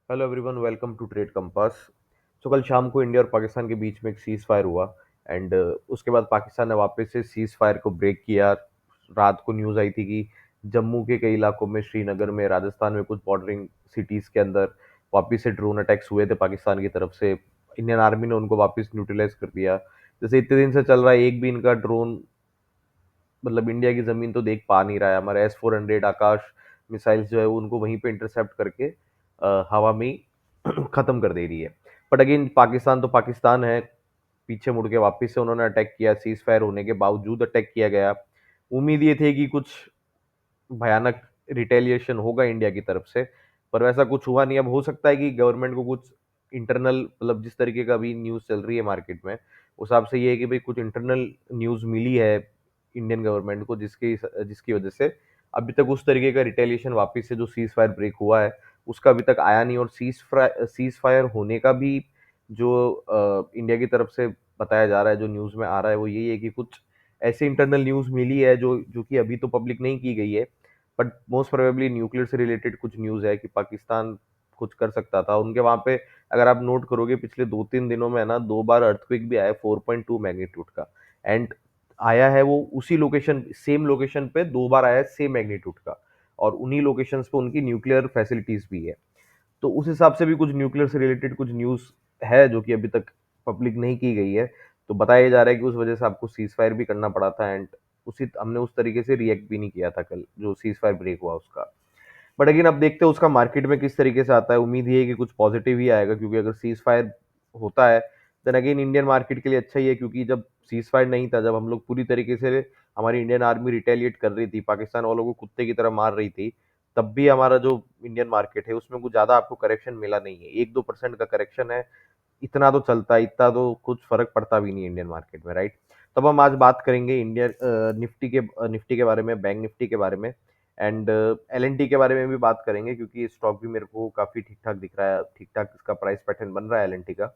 Hello everyone, welcome to Trade Compass. कल शाम को इंडिया और पाकिस्तान के बीच में एक सीज फायर हुआ एंड उसके बाद पाकिस्तान ने वापस से सीज फायर को ब्रेक किया। रात को न्यूज़ आई थी कि जम्मू के कई इलाकों में, श्रीनगर में, राजस्थान में कुछ बॉर्डरिंग सिटीज़ के अंदर वापस से ड्रोन अटैक्स हुए थे पाकिस्तान की तरफ से। इंडियन आर्मी ने उनको वापस न्यूट्रलाइज कर दिया। जैसे इतने दिन से चल रहा है, एक भी इनका ड्रोन मतलब इंडिया की जमीन तो देख पा नहीं रहा है। हमारे S-400 आकाश मिसाइल्स जो है वो उनको वहीं पे इंटरसेप्ट करके हवा में ही खत्म कर दे रही है। बट अगेन पाकिस्तान तो पाकिस्तान है। पीछे मुड़ के वापस से उन्होंने अटैक किया, सीज फायर होने के बावजूद अटैक किया गया। उम्मीद ये थी कि कुछ भयानक रिटेलिएशन होगा इंडिया की तरफ से, पर वैसा कुछ हुआ नहीं। अब हो सकता है कि गवर्नमेंट को कुछ इंटरनल, मतलब जिस तरीके का अभी न्यूज़ चल रही है मार्केट में, उस हिसाब से ये है कि भाई कुछ इंटरनल न्यूज़ मिली है इंडियन गवर्नमेंट को, जिसकी जिसकी वजह से अभी तक उस तरीके का रिटेलिएशन वापस से जो सीज फायर ब्रेक हुआ है उसका अभी तक आया नहीं। और सीज फायर होने का भी जो इंडिया की तरफ से बताया जा रहा है, जो न्यूज़ में आ रहा है, वो यही है कि कुछ ऐसी इंटरनल न्यूज़ मिली है जो जो कि अभी तो पब्लिक नहीं की गई है, बट मोस्ट प्रोबेबली न्यूक्लियर से रिलेटेड कुछ न्यूज़ है कि पाकिस्तान कुछ कर सकता था उनके वहां पे। अगर आप नोट करोगे पिछले 2-3 दिनों में है ना, 2 बार अर्थक्वेक भी आया 4.2 मैग्नीट्यूड का। एंड आया है वो उसी लोकेशन, सेम लोकेशन पे 2 बार आया है सेम मैग्नीट्यूड का। और उन्हीं लोकेशंस पे उनकी न्यूक्लियर फैसिलिटीज भी है। तो उस हिसाब से भी कुछ न्यूक्लियर से रिलेटेड कुछ न्यूज़ है जो कि अभी तक पब्लिक नहीं की गई है। तो बताया जा रहा है कि उस वजह से आपको सीज फायर भी करना पड़ा था एंड उसी हमने उस तरीके से रिएक्ट भी नहीं किया था कल जो सीज फायर ब्रेक हुआ उसका। बट अगेन अब देखते हैं उसका मार्केट में किस तरीके से आता है। उम्मीद ये है कि कुछ पॉजिटिव ही आएगा, क्योंकि अगर सीज फायर होता है देन अगेन इंडियन मार्केट के लिए अच्छा ही है। क्योंकि जब सीज फायर नहीं था, जब हम लोग पूरी तरीके से, हमारी इंडियन आर्मी रिटेलिएट कर रही थी, पाकिस्तान वालों को कुत्ते की तरह मार रही थी, तब भी हमारा जो इंडियन मार्केट है उसमें कुछ ज्यादा आपको करेक्शन मिला नहीं है। 1-2% का करेक्शन है, इतना तो चलता है, इतना तो कुछ फर्क पड़ता भी नहीं है इंडियन मार्केट में, राइट। तब हम आज बात करेंगे इंडियन निफ्टी के बारे में, बैंक निफ्टी के बारे में एंड L&T के बारे में भी बात करेंगे, क्योंकि स्टॉक भी मेरे को काफी ठीक ठाक दिख रहा है, ठीक ठाक इसका प्राइस पैटर्न बन रहा है L&T का।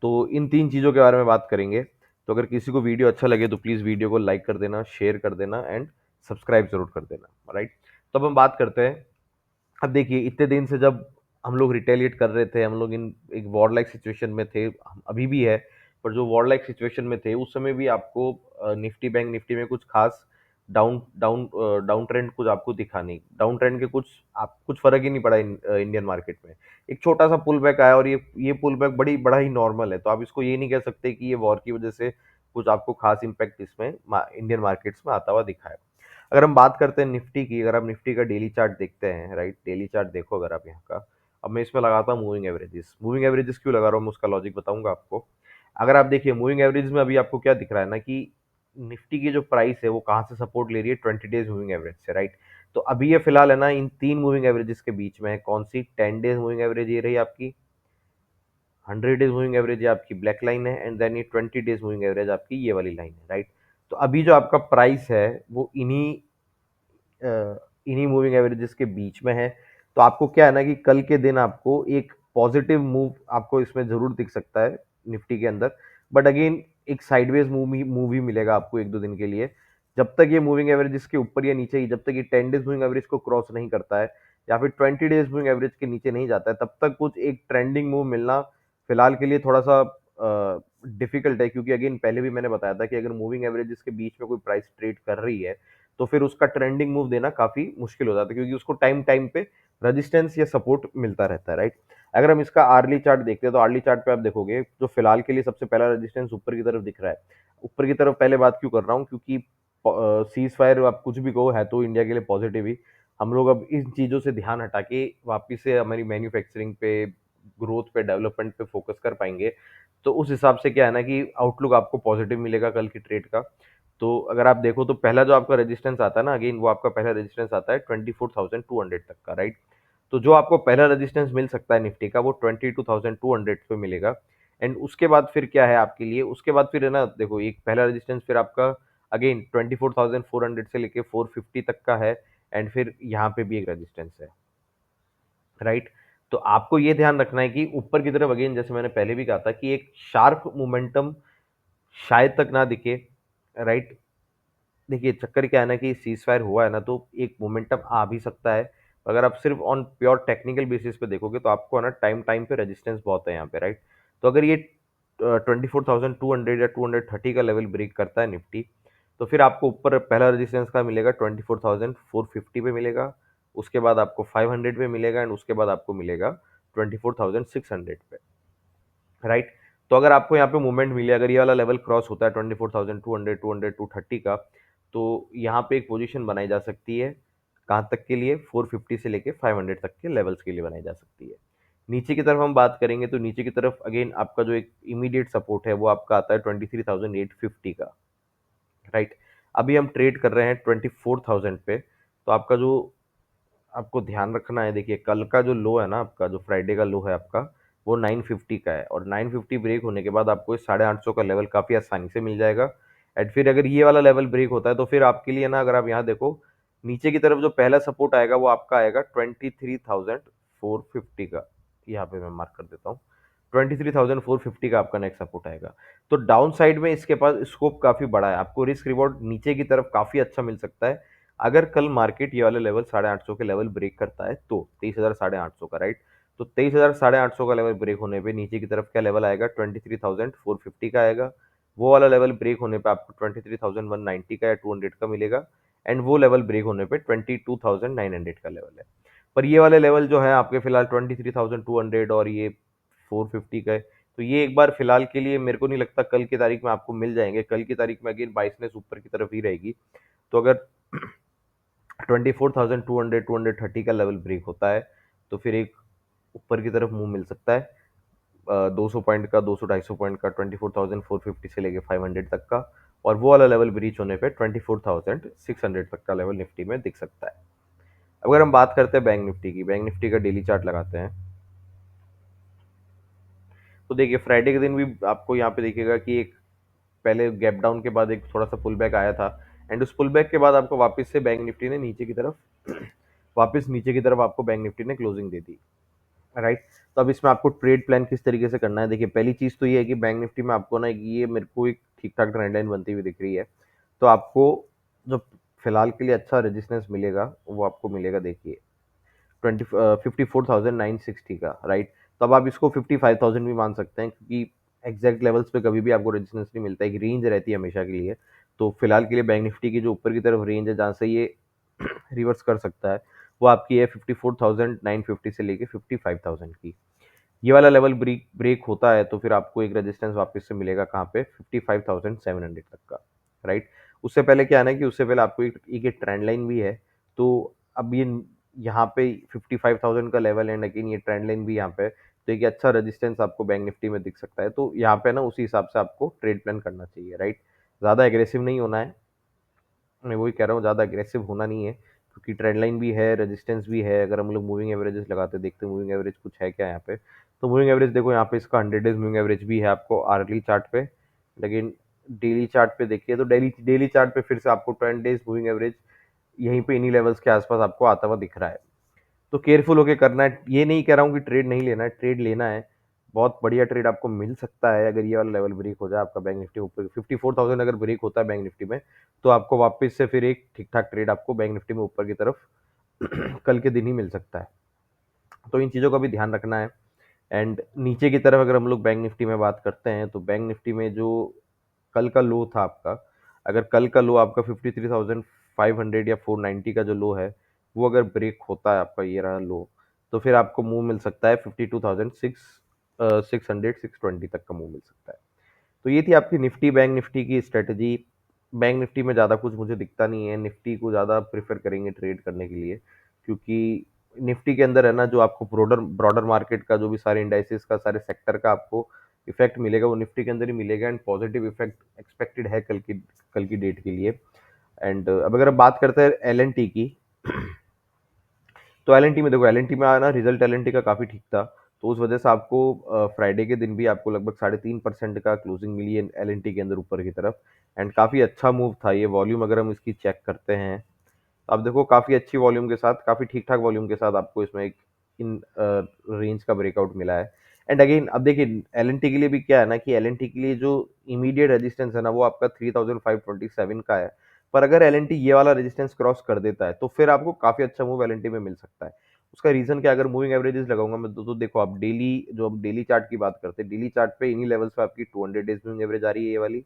तो इन तीन चीज़ों के बारे में बात करेंगे। तो अगर किसी को वीडियो अच्छा लगे तो प्लीज़ वीडियो को लाइक कर देना, शेयर कर देना एंड सब्सक्राइब जरूर कर देना, राइट। तो अब हम बात करते हैं। अब देखिए, इतने दिन से जब हम लोग रिटेलिएट कर रहे थे, हम लोग इन एक वॉर लाइक सिचुएशन में थे, हम अभी भी है। पर जो वॉर लाइक सिचुएशन में थे उस समय भी आपको निफ्टी, बैंक निफ्टी में कुछ खास डाउन डाउन डाउन ट्रेंड कुछ आपको दिखा नहीं। डाउन ट्रेंड के कुछ आप कुछ फर्क ही नहीं पड़ा इंडियन मार्केट में। एक छोटा सा पुल बैक आया और ये पुल बैक बड़ा ही नॉर्मल है। तो आप इसको ये नहीं कह सकते कि ये वॉर की वजह से कुछ आपको खास इम्पैक्ट इसमें इंडियन मार्केट्स में आता हुआ दिखा है। अगर हम बात करते हैं निफ्टी की, अगर आप निफ्टी का डेली चार्ट देखते हैं, राइट, डेली चार्ट देखो अगर आप यहाँ का। अब मैं इसमें लगाता हूँ मूविंग एवरेजेस। मूविंग एवरेजेस क्यों लगा रहा हूँ मैं उसका लॉजिक बताऊंगा आपको। अगर आप देखिए मूविंग एवरेज में अभी आपको क्या दिख रहा है ना, कि निफ्टी की जो प्राइस है वो कहाँ से सपोर्ट ले रही है, 20 डेज मूविंग एवरेज से, राइट। तो अभी ये फिलहाल है ना इन तीन मूविंग एवरेजेस के बीच में है। कौन सी? 10 डेज मूविंग एवरेज ये रही आपकी, 100 डेज मूविंग एवरेज ये आपकी ब्लैक लाइन है, एंड देन ये 20 डेज मूविंग एवरेज आपकी ये वाली लाइन है, राइट। तो अभी जो आपका प्राइस है वो इन्हीं मूविंग एवरेजेस के बीच में है। तो आपको क्या है ना, कि कल के दिन आपको एक पॉजिटिव मूव आपको इसमें जरूर दिख सकता है निफ्टी के अंदर। बट अगेन एक साइडवेज मूव ही मिलेगा आपको 1-2 दिन के लिए। जब तक ये मूविंग एवरेजेस के ऊपर या नीचे ही, जब तक ये 10 डेज मूविंग एवरेज को क्रॉस नहीं करता है या फिर 20 डेज मूविंग एवरेज के नीचे नहीं जाता है, तब तक कुछ एक ट्रेंडिंग मूव मिलना फिलहाल के लिए थोड़ा सा डिफिकल्ट है। क्योंकि अगेन पहले भी मैंने बताया था कि अगर मूविंग एवरेजेस के बीच में कोई प्राइस ट्रेड कर रही है तो फिर उसका ट्रेंडिंग मूव देना काफी मुश्किल हो जाता है, क्योंकि उसको टाइम टाइम पे रेजिस्टेंस या सपोर्ट मिलता रहता है, राइट। अगर हम इसका आर्ली चार्ट देखते हैं तो आर्ली चार्ट पे आप देखोगे जो फिलहाल के लिए सबसे पहला रेजिस्टेंस ऊपर की तरफ दिख रहा है। ऊपर की तरफ पहले बात क्यों कर रहा हूँ, क्योंकि सीज फायर आप कुछ भी कहो है तो इंडिया के लिए पॉजिटिव ही। हम लोग अब इन चीजों से ध्यान हटा के वापिस से हमारी मैन्युफैक्चरिंग पे, ग्रोथ पे, डेवलपमेंट पे फोकस कर पाएंगे। तो उस हिसाब से क्या है ना, कि आउटलुक आपको पॉजिटिव मिलेगा कल की ट्रेड का। तो अगर आप देखो तो पहला जो आपका रेजिस्टेंस आता है ना, अगेन वो आपका पहला रेजिस्टेंस आता है 24,200 तक का, राइट। तो जो आपको पहला रेजिस्टेंस मिल सकता है निफ्टी का वो 22,200 पे मिलेगा। एंड उसके बाद फिर क्या है आपके लिए, उसके बाद फिर है ना, देखो एक पहला रेजिस्टेंस फिर आपका अगेन 24,400 से लेके 450 तक का है। एंड फिर यहाँ पे भी एक रेजिस्टेंस है, राइट। तो आपको ये ध्यान रखना है कि ऊपर की तरफ अगेन, जैसे मैंने पहले भी कहा था, कि एक शार्प मोमेंटम शायद तक ना दिखे, राइट। देखिए चक्कर क्या है ना, कि सीज फायर हुआ है ना, तो एक मोमेंटम आ भी सकता है। अगर आप सिर्फ ऑन प्योर टेक्निकल बेसिस पे देखोगे तो आपको है ना टाइम टाइम पे रेजिस्टेंस बहुत है यहाँ पे, राइट। तो अगर ये 24,200 या 230 का लेवल ब्रेक करता है निफ्टी, तो फिर आपको ऊपर पहला रेजिस्टेंस का मिलेगा 24,450 पे मिलेगा, उसके बाद आपको 500 पे मिलेगा एंड उसके बाद आपको मिलेगा 24,600 पे, राइट। तो अगर आपको यहाँ पे मूवमेंट मिले, अगर ये वाला लेवल क्रॉस होता है 24,200 200 का, तो यहाँ पे एक पोजीशन बनाई जा सकती है। कहाँ तक के लिए? 450 से लेके 500 तक के लेवल्स के लिए बनाई जा सकती है। नीचे की तरफ हम बात करेंगे तो नीचे की तरफ अगेन आपका जो एक इमीडिएट सपोर्ट है वो आपका आता है 23,850 का, राइट। अभी हम ट्रेड कर रहे हैं 24,000 पे, तो आपका जो आपको ध्यान रखना है, देखिए कल का जो लो है ना आपका, जो फ्राइडे का लो है आपका, वो 950 का है, और 950 ब्रेक होने के बाद आपको इस 850 का लेवल काफ़ी आसानी से मिल जाएगा। एंड फिर अगर ये वाला लेवल ब्रेक होता है तो फिर आपके लिए ना, अगर आप यहाँ देखो नीचे की तरफ जो पहला सपोर्ट आएगा वो आपका आएगा 23,450 का, यहाँ पे मैं मार्क कर देता हूँ। 23,450 का आपका नेक्स्ट सपोर्ट आएगा। तो डाउन साइड में इसके पास स्कोप काफ़ी बड़ा है, आपको रिस्क रिवॉर्ड नीचे की तरफ काफ़ी अच्छा मिल सकता है। अगर कल मार्केट ये वाले लेवल 850 के लेवल ब्रेक करता है तो 23,850 का, राइट। तो 23,850 का लेवल ब्रेक होने पे नीचे की तरफ क्या लेवल आएगा? 23,450 का आएगा। वो वाला लेवल ब्रेक होने पे आपको 23,190 का या 200 का मिलेगा, एंड वो लेवल ब्रेक होने पे 22,900 का लेवल है। पर ये वाले लेवल जो है आपके फिलहाल 23,200 और ये 450 का है, तो ये एक बार फिलहाल के लिए मेरे को नहीं लगता कल की तारीख में आपको मिल जाएंगे। कल की तारीख में अगेन बाइसनेस ऊपर की तरफ ही रहेगी। तो अगर 24,200 230 का लेवल ब्रेक होता है तो फिर एक ऊपर की तरफ मूव मिल सकता है, 200 पॉइंट का, 200 250 पॉइंट का, 24,450 से लेके 500 तक का, और वो वाला लेवल ब्रीच होने पे 24,600 तक का लेवल निफ्टी में दिख सकता है। अगर हम बात करते हैं बैंक निफ्टी की, बैंक निफ्टी का डेली चार्ट लगाते हैं, तो देखिए फ्राइडे के दिन भी आपको यहाँ पे देखिएगा कि एक पहले गैप डाउन के बाद एक थोड़ा सा पुल बैक आया था, एंड उस पुल बैक के बाद आपको वापस से बैंक निफ्टी ने नीचे की तरफ वापस नीचे की तरफ आपको बैंक निफ्टी ने क्लोजिंग दे दी, राइट। तो अब इसमें आपको ट्रेड प्लान किस तरीके से करना है, देखिए पहली चीज तो ये है कि बैंक निफ्टी में आपको ना ये मेरे को एक ठीक ठाक ट्रेंड लाइन बनती हुई दिख रही है। तो आपको जो फिलहाल के लिए अच्छा रेजिस्टेंस मिलेगा वो आपको मिलेगा, देखिए 54,960 का, राइट। तो अब आप इसको 55,000 भी मान सकते हैं, क्योंकि एग्जैक्ट लेवल्स पे कभी भी आपको रेजिस्टेंस नहीं मिलता, एक रेंज रहती है हमेशा के लिए। तो फिलहाल के लिए बैंक निफ्टी की जो ऊपर की तरफ रेंज है जहाँ से ये रिवर्स कर सकता है, वो आपकी है 54,950 से लेके 55,000 की। ये वाला लेवल ब्रेक ब्रेक होता है तो फिर आपको एक रेजिस्टेंस वापस से मिलेगा कहाँ पे? 55,700 तक का, राइट। उससे पहले क्या है ना कि उससे पहले आपको एक ट्रेंड लाइन भी है। तो अब ये यहाँ पे 55,000 का लेवल है, लेकिन ये ट्रेंड लाइन भी यहाँ पे है, तो एक अच्छा रेजिस्टेंस आपको बैंक निफ्टी में दिख सकता है। तो यहाँ पे ना उसी हिसाब से आपको ट्रेड प्लान करना चाहिए, राइट। ज़्यादा एग्रेसिव नहीं होना है, मैं वही कह रहा हूँ, ज़्यादा अग्रेसिव होना नहीं है, क्योंकि ट्रेंड लाइन भी है, रेजिस्टेंस भी है। अगर हम लोग मूविंग एवरेजेस लगाते देखते हैं मूविंग एवरेज कुछ है क्या यहाँ पे, तो मूविंग एवरेज देखो यहाँ पे इसका 100 डेज मूविंग एवरेज भी है आपको आर्ली चार्ट पे, लेकिन डेली चार्ट पे देखिए तो डेली डेली चार्ट पे फिर से आपको 10 डेज मूविंग एवरेज यहीं पे इन्हीं लेवल्स के आसपास आपको आता हुआ दिख रहा है। तो केयरफुल होके करना है, ये नहीं कह रहा हूँ कि ट्रेड नहीं लेना है, ट्रेड लेना है। बहुत बढ़िया ट्रेड आपको मिल सकता है अगर ये वाला लेवल ब्रेक हो जाए आपका बैंक निफ्टी ऊपर 54,000 अगर ब्रेक होता है बैंक निफ्टी में, तो आपको वापस से फिर एक ठीक ठाक ट्रेड आपको बैंक निफ्टी में ऊपर की तरफ कल के दिन ही मिल सकता है। तो इन चीज़ों का भी ध्यान रखना है। एंड नीचे की तरफ अगर हम लोग बैंक निफ्टी में बात करते हैं तो बैंक निफ्टी में जो कल का लो था आपका, अगर कल का लो आपका 53,500 या 490 का जो लो है, वो अगर ब्रेक होता है आपका ये रहा लो, तो फिर आपको मूव मिल सकता है 52,600 620 तक का मूव मिल सकता है। तो ये थी आपकी निफ्टी बैंक निफ्टी की स्ट्रेटजी। बैंक निफ्टी में ज़्यादा कुछ मुझे दिखता नहीं है, निफ्टी को ज़्यादा प्रेफर करेंगे ट्रेड करने के लिए, क्योंकि निफ्टी के अंदर है ना जो आपको ब्रॉडर ब्रॉडर मार्केट का जो भी सारे इंडाइसेस का सारे सेक्टर का आपको इफेक्ट मिलेगा वो निफ्टी के अंदर ही मिलेगा, एंड पॉजिटिव इफेक्ट एक्सपेक्टेड है कल की डेट के लिए। एंड अब अगर हम बात करते हैं एल एन टी की, तो एल एन टी में देखो, एल एन टी में आना रिजल्ट एल एन टी का काफ़ी ठीक था, तो उस वजह से आपको फ्राइडे के दिन भी आपको लगभग 3.5% का क्लोजिंग मिली है एल एन टी के अंदर ऊपर की तरफ, एंड काफ़ी अच्छा मूव था ये। वॉल्यूम अगर हम इसकी चेक करते हैं तो आप देखो काफ़ी अच्छी वॉल्यूम के साथ, काफ़ी ठीक ठाक वॉल्यूम के साथ आपको इसमें एक इन रेंज का ब्रेकआउट मिला है। एंड अगेन अब देखिए एल एन टी के लिए भी क्या है ना कि एल एन टी के लिए जो इमीडिएट रेजिस्टेंस है ना वो आपका 3,527 का है। पर अगर एल ये वाला रेजिस्टेंस क्रॉस कर देता है तो फिर आपको काफ़ी अच्छा मूव एल में मिल सकता है। उसका रीज़न क्या है, अगर मूविंग एवरेजेस लगाऊंगा मैं तो देखो आप डेली, जो हम डेली चार्ट की बात करते हैं, डेली चार्ट पे इन्हीं लेवल्स पे आपकी 200 डेज मूविंग एवरेज आ रही है ये वाली।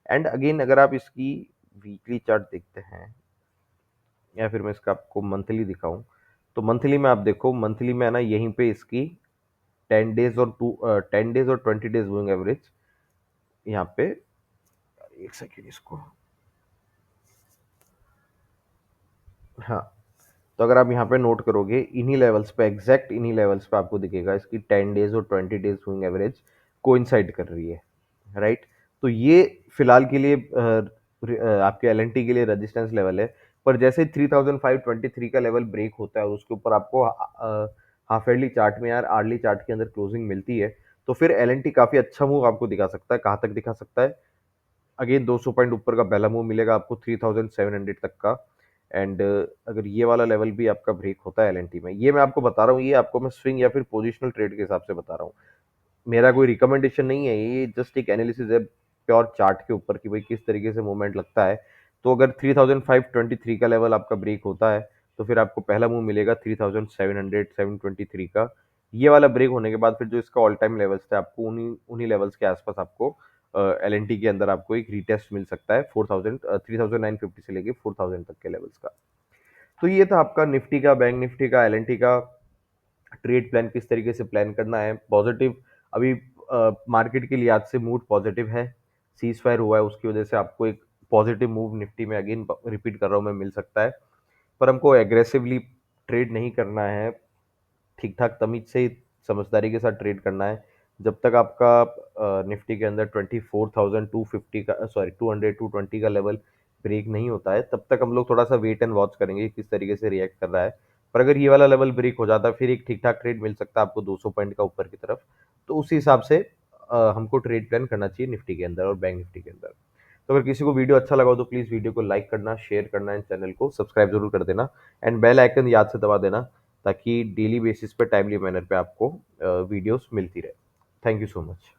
एंड अगेन अगर आप इसकी वीकली चार्ट देखते हैं या फिर मैं इसका आपको मंथली दिखाऊं, तो मंथली में आप देखो, मंथली में है ना यहीं पे इसकी 10 डेज और 20 डेज मूविंग एवरेज यहाँ पे, एक सेकेंड इसको, हाँ, तो अगर आप यहाँ पे नोट करोगे इन्हीं लेवल्स पे, एग्जैक्ट इन्हीं लेवल्स पे आपको दिखेगा इसकी 10 डेज और 20 डेज मूविंग एवरेज कोइंसाइड कर रही है, राइट। तो ये फिलहाल के लिए आपके एल के लिए रेजिस्टेंस लेवल है। पर जैसे 3523 का लेवल ब्रेक होता है और उसके ऊपर आपको हाफ ईयरली चार्ट में यार आर्ली चार्ट के अंदर क्लोजिंग मिलती है, तो फिर एल काफी अच्छा मूव आपको दिखा सकता है। कहाँ तक दिखा सकता है, अगेन 200 पॉइंट ऊपर का पहला मूव मिलेगा आपको 3700 तक का। एंड अगर ये वाला लेवल भी आपका ब्रेक होता है एल में, ये मैं आपको बता रहा हूँ, ये आपको मैं स्विंग या फिर पोजिशनल ट्रेड के हिसाब से बता रहा हूँ, मेरा कोई रिकमेंडेशन नहीं है, ये जस्ट एक एनालिसिस है प्योर चार्ट के ऊपर कि भाई किस तरीके से मूवमेंट लगता है। तो अगर 3523 का लेवल आपका ब्रेक होता है तो फिर आपको पहला मूव मिलेगा 3700 723 का। ये वाला ब्रेक होने के बाद फिर जो इसका ऑल टाइम लेवल्स थे, आपको उन्हीं उन्हीं लेवल्स के आसपास आपको एल एन टी के अंदर आपको एक रीटेस्ट मिल सकता है 3950 से लेके 4000 तक के लेवल्स का। तो ये था आपका निफ्टी का, बैंक निफ्टी का, एल का ट्रेड प्लान, किस तरीके से प्लान करना है। पॉजिटिव अभी मार्केट के लिए आज से मूड पॉजिटिव है, सीज फायर हुआ है उसकी वजह से आपको एक पॉजिटिव मूव निफ्टी में अगेन रिपीट कर रहा हूँ मैं, मिल सकता है। पर हमको एग्रेसिवली ट्रेड नहीं करना है, ठीक ठाक तमीज से समझदारी के साथ ट्रेड करना है। जब तक आपका निफ्टी के अंदर 24,250 का, सॉरी 200 220 का लेवल ब्रेक नहीं होता है, तब तक हम लोग थोड़ा सा वेट एंड वॉच करेंगे किस तरीके से रिएक्ट कर रहा है। पर अगर ये वाला लेवल ब्रेक हो जाता है फिर एक ठीक ठाक ट्रेड मिल सकता है आपको 200 पॉइंट का ऊपर की तरफ। तो उस हिसाब से हमको ट्रेड प्लान करना चाहिए निफ्टी के अंदर और बैंक निफ्टी के अंदर। तो अगर किसी को वीडियो अच्छा लगा हो तो प्लीज़ वीडियो को लाइक करना, शेयर करना एंड चैनल को सब्सक्राइब जरूर कर देना। एंड बेल आइकन याद से दबा देना ताकि डेली बेसिस पे टाइमली मैनर पे आपको वीडियोस मिलती रहे। Thank you so much.